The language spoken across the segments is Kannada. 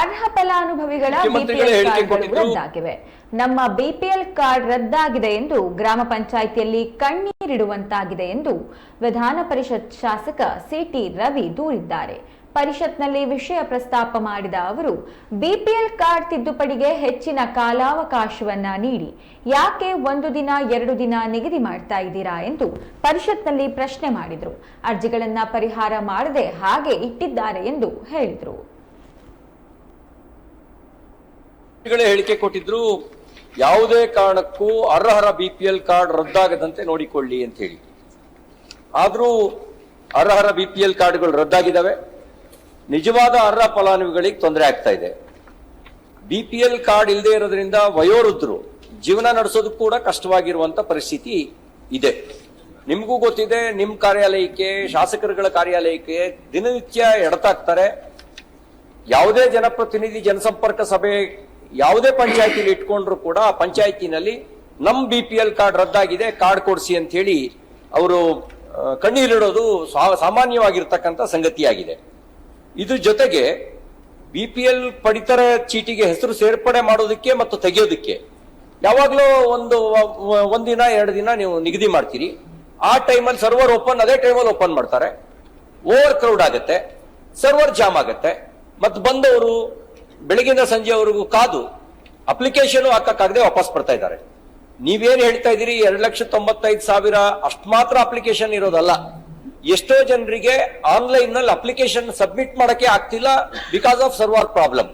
ಅರ್ಹ ಫಲಾನುಭವಿಗಳ ಬಿಪಿಎಲ್ ಕಾರ್ಡ್ಗಳು ರದ್ದಾಗಿವೆ. ನಮ್ಮ ಬಿಪಿಎಲ್ ಕಾರ್ಡ್ ರದ್ದಾಗಿದೆ ಎಂದು ಗ್ರಾಮ ಪಂಚಾಯಿತಿಯಲ್ಲಿ ಕಣ್ಣೀರಿಡುವಂತಾಗಿದೆ ಎಂದು ವಿಧಾನ ಪರಿಷತ್ ಶಾಸಕ ಸಿಟಿ ರವಿ ದೂರಿದ್ದಾರೆ. ಪರಿಷತ್ನಲ್ಲಿ ವಿಷಯ ಪ್ರಸ್ತಾಪ ಮಾಡಿದ ಅವರು, ಬಿಪಿಎಲ್ ಕಾರ್ಡ್ ತಿದ್ದುಪಡಿಗೆ ಹೆಚ್ಚಿನ ಕಾಲಾವಕಾಶವನ್ನ ನೀಡಿ ಯಾಕೆ 1 ದಿನ 2 ದಿನ ನಿಗದಿ ಮಾಡ್ತಾ ಇದ್ದೀರಾ ಎಂದು ಪರಿಷತ್ನಲ್ಲಿ ಪ್ರಶ್ನೆ ಮಾಡಿದ್ರು. ಅರ್ಜಿಗಳನ್ನ ಪರಿಹಾರ ಮಾಡದೆ ಹಾಗೆ ಇಟ್ಟಿದ್ದಾರೆ ಎಂದು ಹೇಳಿದ್ರು. ಹೇಳಿಕೆ ಕೊಟ್ಟಿದ್ರು, ಯಾವುದೇ ಕಾರಣಕ್ಕೂ ಅರ್ಹರ ಬಿಪಿಎಲ್ ಕಾರ್ಡ್ ರದ್ದಾಗದಂತೆ ನೋಡಿಕೊಳ್ಳಿ ಅಂತ ಹೇಳಿ. ಆದ್ರೂ ಅರ್ಹರ ಬಿಪಿಎಲ್ ಕಾರ್ಡ್ಗಳು ರದ್ದಾಗಿದ್ದಾವೆ. ನಿಜವಾದ ಅರ್ಹ ಫಲಾನುಭವಿಗಳಿಗೆ ತೊಂದರೆ ಆಗ್ತಾ ಇದೆ. ಬಿಪಿಎಲ್ ಕಾರ್ಡ್ ಇಲ್ಲದೆ ಇರೋದ್ರಿಂದ ವಯೋವೃದ್ಧರು ಜೀವನ ನಡೆಸೋದಕ್ಕೂ ಕೂಡ ಕಷ್ಟವಾಗಿರುವಂತ ಪರಿಸ್ಥಿತಿ ಇದೆ. ನಿಮಗೂ ಗೊತ್ತಿದೆ, ನಿಮ್ಮ ಕಾರ್ಯಾಲಯಕ್ಕೆ, ಶಾಸಕರುಗಳ ಕಾರ್ಯಾಲಯಕ್ಕೆ ದಿನನಿತ್ಯ ಎಡತಾಕ್ತಾರೆ. ಯಾವುದೇ ಜನಪ್ರತಿನಿಧಿ ಜನಸಂಪರ್ಕ ಸಭೆ ಯಾವುದೇ ಪಂಚಾಯತಿಲಿ ಇಟ್ಕೊಂಡ್ರು ಕೂಡ ಆ ಪಂಚಾಯತಿನಲ್ಲಿ ನಮ್ ಬಿಪಿಎಲ್ ಕಾರ್ಡ್ ರದ್ದಾಗಿದೆ, ಕಾರ್ಡ್ ಕೊಡಿಸಿ ಅಂತ ಹೇಳಿ ಅವರು ಕಣ್ಣೀರಿಡೋದು ಸಾಮಾನ್ಯವಾಗಿರ್ತಕ್ಕಂಥ ಸಂಗತಿಯಾಗಿದೆ. ಇದ್ರ ಜೊತೆಗೆ ಬಿಪಿಎಲ್ ಪಡಿತರ ಚೀಟಿಗೆ ಹೆಸರು ಸೇರ್ಪಡೆ ಮಾಡೋದಕ್ಕೆ ಮತ್ತು ತೆಗೆಯೋದಕ್ಕೆ ಯಾವಾಗ್ಲೂ ಒಂದ್ ದಿನ 2 ದಿನ ನೀವು ನಿಗದಿ ಮಾಡ್ತೀರಿ. ಆ ಟೈಮಲ್ಲಿ ಸರ್ವರ್ ಓಪನ್, ಅದೇ ಟೈಮಲ್ಲಿ ಓಪನ್ ಮಾಡ್ತಾರೆ. ಓವರ್ ಕ್ರೌಡ್ ಆಗುತ್ತೆ, ಸರ್ವರ್ ಜಾಮ್ ಆಗುತ್ತೆ. ಮತ್ತು ಬಂದವರು ಬೆಳಗಿನ ಸಂಜೆವರೆಗೂ ಕಾದು ಅಪ್ಲಿಕೇಶನ್ ಹಾಕಕ್ಕಾಗದೆ ವಾಪಸ್ ಬರ್ತಾ ಇದ್ದಾರೆ. ನೀವೇನ್ ಹೇಳ್ತಾ ಇದ್ದೀರಿ 2,95,000 ಅಷ್ಟು ಮಾತ್ರ ಅಪ್ಲಿಕೇಶನ್ ಇರೋದಲ್ಲ. ಎಷ್ಟೋ ಜನರಿಗೆ ಆನ್ಲೈನ್ ನಲ್ಲಿ ಅಪ್ಲಿಕೇಶನ್ ಸಬ್ಮಿಟ್ ಮಾಡಕ್ಕೆ ಆಗ್ತಿಲ್ಲ ಬಿಕಾಸ್ ಆಫ್ ಸರ್ವರ್ ಪ್ರಾಬ್ಲಮ್.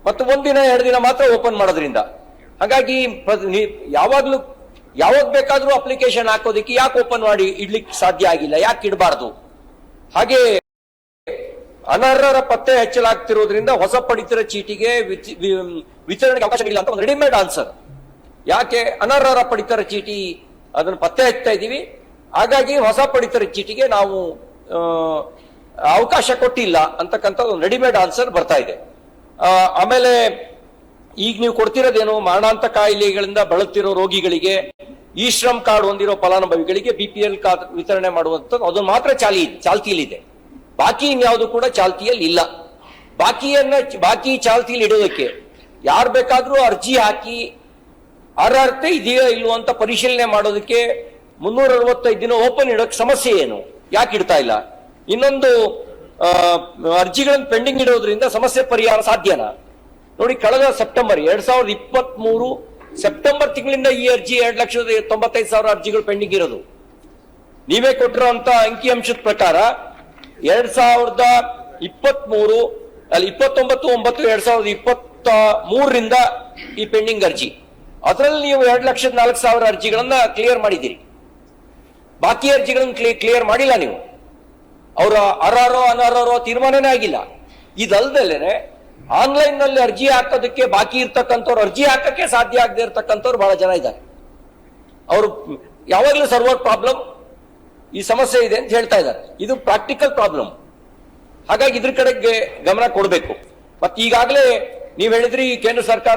ಮತ್ತು 1 ದಿನ 2 ದಿನ ಮಾತ್ರ ಓಪನ್ ಮಾಡೋದ್ರಿಂದ ಹಾಗಾಗಿ ಯಾವಾಗ ಬೇಕಾದ್ರೂ ಅಪ್ಲಿಕೇಶನ್ ಹಾಕೋದಕ್ಕೆ ಯಾಕೆ ಓಪನ್ ಮಾಡಿ ಇಡ್ಲಿಕ್ಕೆ ಸಾಧ್ಯ ಆಗಿಲ್ಲ, ಯಾಕೆ ಇಡಬಾರ್ದು? ಹಾಗೆ ಅನರ್ಹರ ಪತ್ತೆ ಹೆಚ್ಚಲಾಗ್ತಿರೋದ್ರಿಂದ ಹೊಸ ಪಡಿತರ ಚೀಟಿಗೆ ವಿತರಣೆಗೆ ಅವಕಾಶಗಳಿಲ್ಲ ಅಂತ ಒಂದು ರೆಡಿಮೇಡ್ ಆನ್ಸರ್. ಯಾಕೆ ಅನರ್ಹರ ಪಡಿತರ ಚೀಟಿ ಅದನ್ನು ಪತ್ತೆ ಹಚ್ತಾ ಇದ್ದೀವಿ, ಹಾಗಾಗಿ ಹೊಸ ಪಡಿತರ ಚೀಟಿಗೆ ನಾವು ಅವಕಾಶ ಕೊಟ್ಟಿಲ್ಲ ಅಂತಕ್ಕಂಥ ಒಂದು ರೆಡಿಮೇಡ್ ಆನ್ಸರ್ ಬರ್ತಾ ಇದೆ. ಆಮೇಲೆ ಈಗ ನೀವು ಕೊಡ್ತಿರೋದೇನು, ಮರಣಾಂತ ಕಾಯಿಲೆಗಳಿಂದ ಬಳಲ್ತಿರೋ ರೋಗಿಗಳಿಗೆ, ಈ ಶ್ರಮ್ ಕಾರ್ಡ್ ಹೊಂದಿರೋ ಫಲಾನುಭವಿಗಳಿಗೆ ಬಿಪಿಎಲ್ ಕಾರ್ಡ್ ವಿತರಣೆ ಮಾಡುವಂಥದ್ದು ಅದನ್ನು ಮಾತ್ರ ಚಾಲ್ತಿಯಲ್ಲಿದೆ. ಬಾಕಿ ಇನ್ಯಾವುದು ಕೂಡ ಚಾಲ್ತಿಯಲ್ಲಿ ಇಲ್ಲ. ಬಾಕಿ ಚಾಲ್ತಿಯಲ್ಲಿ ಇಡೋದಕ್ಕೆ ಯಾರು ಬೇಕಾದ್ರೂ ಅರ್ಜಿ ಹಾಕಿ ಅರ್ಹತೆ ಇದೆಯೋ ಇಲ್ವೋ ಅಂತ ಪರಿಶೀಲನೆ ಮಾಡೋದಕ್ಕೆ 365 ದಿನ ಓಪನ್ ಇಡೋಕೆ ಸಮಸ್ಯೆ ಏನು, ಯಾಕೆ ಇಡ್ತಾ ಇಲ್ಲ? ಇನ್ನೊಂದು, ಅರ್ಜಿಗಳನ್ನು ಪೆಂಡಿಂಗ್ ಇಡೋದ್ರಿಂದ ಸಮಸ್ಯೆ ಪರಿಹಾರ ಸಾಧ್ಯನಾ? ನೋಡಿ, ಕಳೆದ ಸೆಪ್ಟೆಂಬರ್ 2023 ಸೆಪ್ಟೆಂಬರ್ ತಿಂಗಳಿಂದ ಈ ಅರ್ಜಿ 2,95,000 ಅರ್ಜಿಗಳು ಪೆಂಡಿಂಗ್ ಇರೋದು. ನೀವೇ ಕೊಟ್ಟಿರುವಂತ ಅಂಕಿಅಂಶದ ಪ್ರಕಾರ 29/9/2023 ಈ ಪೆಂಡಿಂಗ್ ಅರ್ಜಿ, ಅದರಲ್ಲಿ ನೀವು 2,04,000 ಅರ್ಜಿಗಳನ್ನ ಕ್ಲಿಯರ್ ಮಾಡಿದ್ದೀರಿ. ಬಾಕಿ ಅರ್ಜಿಗಳನ್ನು ಕ್ಲಿಯರ್ ಮಾಡಿಲ್ಲ ನೀವು. ಅವರ ಅರ್ಹರೋ ಅನರ್ಹರೋ ತೀರ್ಮಾನನೇ ಆಗಿಲ್ಲ. ಇದಲ್ದಲೇನೆ ಆನ್ಲೈನ್ ನಲ್ಲಿ ಅರ್ಜಿ ಹಾಕೋದಕ್ಕೆ ಬಾಕಿ ಇರ್ತಕ್ಕಂಥವ್ರು ಅರ್ಜಿ ಹಾಕಕ್ಕೆ ಸಾಧ್ಯ ಆಗದೆ ಇರ್ತಕ್ಕಂಥವ್ರು ಬಹಳ ಜನ ಇದ್ದಾರೆ. ಅವರು ಯಾವಾಗಲೂ ಸರ್ವರ್ ಪ್ರಾಬ್ಲಮ್, ಈ ಸಮಸ್ಯೆ ಇದೆ ಅಂತ ಹೇಳ್ತಾ ಇದ್ದಾರೆ. ಇದು ಪ್ರಾಕ್ಟಿಕಲ್ ಪ್ರಾಬ್ಲಮ್. ಹಾಗಾಗಿ ಇದ್ರ ಕಡೆಗೆ ಗಮನ ಕೊಡಬೇಕು. ಮತ್ತೆ ಈಗಾಗಲೇ ನೀವು ಹೇಳಿದ್ರಿ ಕೇಂದ್ರ ಸರ್ಕಾರ